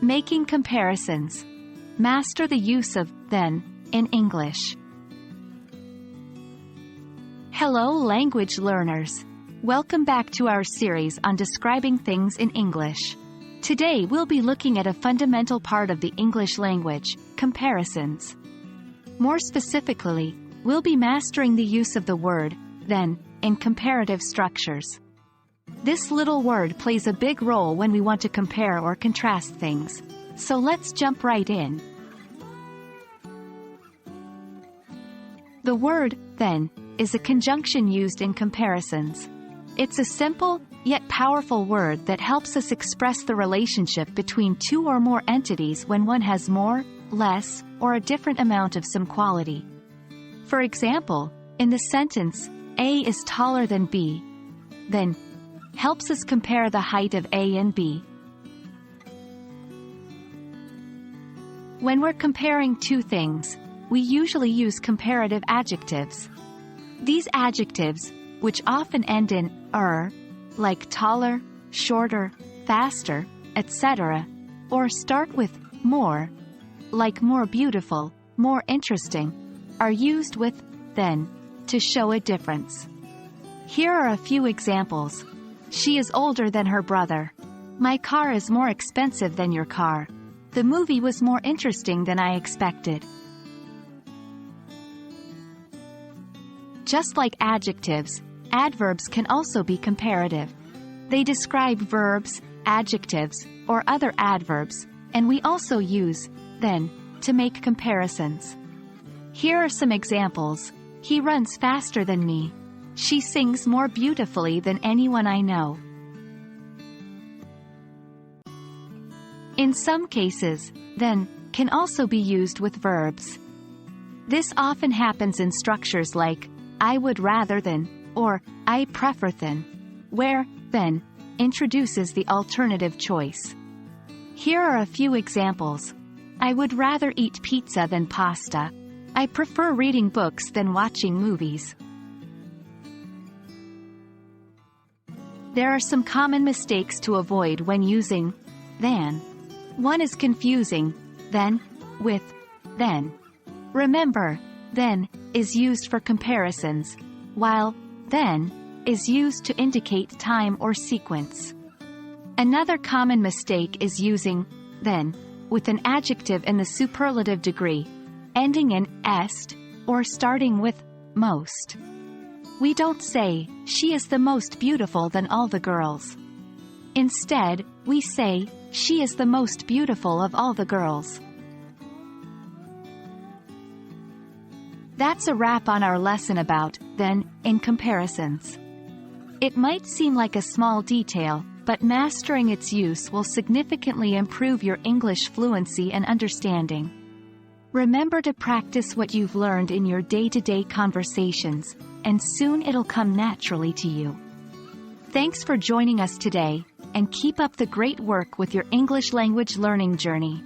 Making comparisons. Master the use of then in English. Hello, language learners. Welcome back to our series on describing things in English. Today we'll be looking at a fundamental part of the English language, comparisons. More specifically, we'll be mastering the use of the word then in comparative structures. This little word plays a big role when we want to compare or contrast things. So let's jump right in. The word then is a conjunction used in comparisons. It's a simple, yet powerful word that helps us express the relationship between two or more entities when one has more, less, or a different amount of some quality. For example, in the sentence, A is taller than B, then helps us compare the height of A and B. When we're comparing two things, we usually use comparative adjectives. These adjectives, which often end in -er, like taller, shorter, faster, etc., or start with more, like more beautiful, more interesting, are used with then to show a difference. Here are a few examples. She is older than her brother. My car is more expensive than your car. The movie was more interesting than I expected. Just like adjectives, adverbs can also be comparative. They describe verbs, adjectives, or other adverbs, and we also use then to make comparisons. Here are some examples. He runs faster than me. She sings more beautifully than anyone I know. In some cases, then can also be used with verbs. This often happens in structures like I would rather than or I prefer than, where then introduces the alternative choice. Here are a few examples. I would rather eat pizza than pasta. I prefer reading books than watching movies. There are some common mistakes to avoid when using than. One is confusing then with then. Remember, then is used for comparisons, while then is used to indicate time or sequence. Another common mistake is using then with an adjective in the superlative degree, ending in est, or starting with most. We don't say, she is the most beautiful than all the girls. Instead, we say, she is the most beautiful of all the girls. That's a wrap on our lesson about then in comparisons. It might seem like a small detail, but mastering its use will significantly improve your English fluency and understanding. Remember to practice what you've learned in your day-to-day conversations, and soon it'll come naturally to you. Thanks for joining us today, and keep up the great work with your English language learning journey.